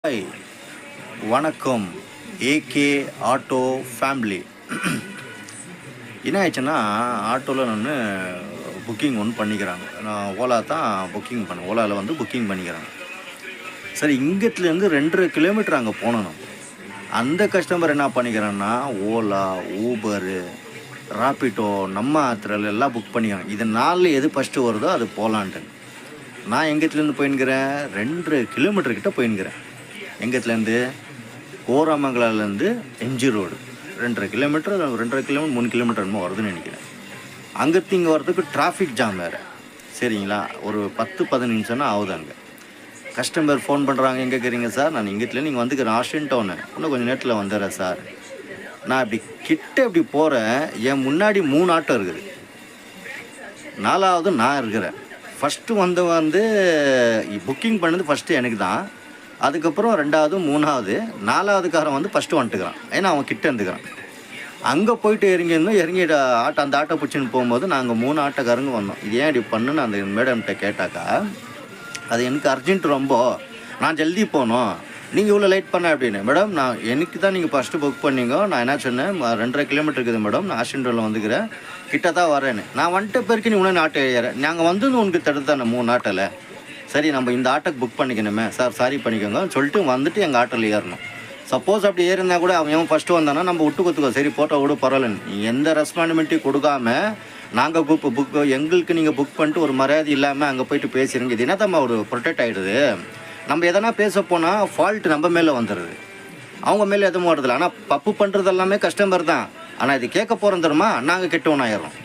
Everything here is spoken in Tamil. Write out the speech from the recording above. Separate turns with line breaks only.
ஹாய், வணக்கம். AK auto family. என்ன ஆயிடுச்சுன்னா, ஆட்டோவில் நான் புக்கிங் ஒன்று பண்ணிக்கிறாங்க. நான் ஓலா தான் புக்கிங் பண்ணேன். ஓலாவில் வந்து புக்கிங் பண்ணிக்கிறாங்க. சரி, இங்கத்துலேருந்து 2.5 கிலோமீட்டர் அங்கே போகணும். அந்த கஸ்டமர் என்ன பண்ணிக்கிறான்னா, ஓலா, ஊபரு, ராபிட்டோ, நம்ம ஆத்திரல் எல்லாம் புக் பண்ணிக்கிறாங்க. இது 4 எது ஃபஸ்ட்டு வருதோ அது போகலான்ட்டு. நான் எங்கத்துலேருந்து போயின்னுக்கிறேன், 2.5 கிலோமீட்டர் கிட்ட போயின்னுக்கிறேன். எங்கத்துலேருந்து கோரமங்கலாலேருந்து MG road 2.5 kilometre, 2.5 kilometre 3 kilometre என்னமோ வருதுன்னு நினைக்கிறேன். அங்கேருந்து இங்கே வரதுக்கு டிராஃபிக் ஜாம் வேறு. சரிங்களா, ஒரு 10-15 நிமிஷம்னா ஆகுது. அங்கே கஸ்டமர் ஃபோன் பண்ணுறாங்க, எங்கே இருக்கிறீங்க சார்? நான் இங்கேத்துலேருந்து நீங்கள் வந்துக்கிறேன், ஆஷின்டோன்னு. இன்னும் கொஞ்சம் நேரத்தில் வந்துடுறேன் சார். நான் இப்படி போகிறேன். என் முன்னாடி 3 ஆட்டோ இருக்குது, 4வது நான் இருக்கிறேன். ஃபஸ்ட்டு வந்து புக்கிங் பண்ணது ஃபஸ்ட்டு எனக்கு தான். அதுக்கப்புறம் 2வது 3வது 4வது காரன் வந்து ஃபஸ்ட்டு வந்துட்டுக்கிறான். ஏன்னா அவன் கிட்டே இருந்துக்கிறான். அங்கே போயிட்டு இறங்கி அந்த ஆட்டோ பிடிச்சின்னு போகும்போது நாங்கள் 3 ஆட்டோக்காரங்க வந்தோம். இது ஏன் இப்படி பண்ணுன்னு அந்த மேடம்கிட்ட கேட்டாக்கா, அது எனக்கு அர்ஜென்ட், ரொம்ப நான் ஜல்தி போகணும், நீங்கள் இவ்வளோ லேட் பண்ண அப்படின்னு. மேடம், நான் எனக்கு தான் நீங்கள் ஃபஸ்ட்டு புக் பண்ணிங்க. நான் என்ன சொன்னேன், 2.5 கிலோமீட்டர் இருக்குது மேடம், நான் ஆஷின்டோவில் வந்துக்கிறேன், கிட்ட தான் வரேன்னு. நான் வந்துட்ட பேருக்கு நீ உடனே ஆட்டோ ஏறேன். நாங்கள் வந்து உனக்கு தடுத்தானே 3 ஆட்டோவில். சரி, நம்ம இந்த ஆட்டோக்கு புக் பண்ணிக்கணுமே சார், சாரி பண்ணிக்கோங்க சொல்லிட்டு வந்துட்டு எங்கள் ஆட்டோவில் ஏறணும். சப்போஸ் அப்படி ஏறினா கூட அவன் ஃபஸ்ட்டு வந்தானா நம்ம விட்டு கொடுத்துக்கோ, சரி போட்டோ விட பரவாயில்லன்னு. எந்த ரெஸ்பான்சிபிலிட்டி கொடுக்காம நாங்கள் புக் எங்களுக்கு நீங்கள் புக் பண்ணிட்டு ஒரு மரியாதை இல்லாமல் அங்கே போயிட்டு பேசுகிறீங்க. இது என்னதான் ஒரு ப்ரொடெக்ட் ஆகிடுது. நம்ம எதனா பேச போனால் ஃபால்ட்டு நம்ம மேலே வந்துடுது, அவங்க மேலே எதுவும் வருதில்லை. ஆனால் பப்பு பண்ணுறது எல்லாமே கஸ்டமர் தான். ஆனால் இது கேட்க போகிறோம் தெரியுமா, நாங்கள் கெட்டவனாயிடுறோம்.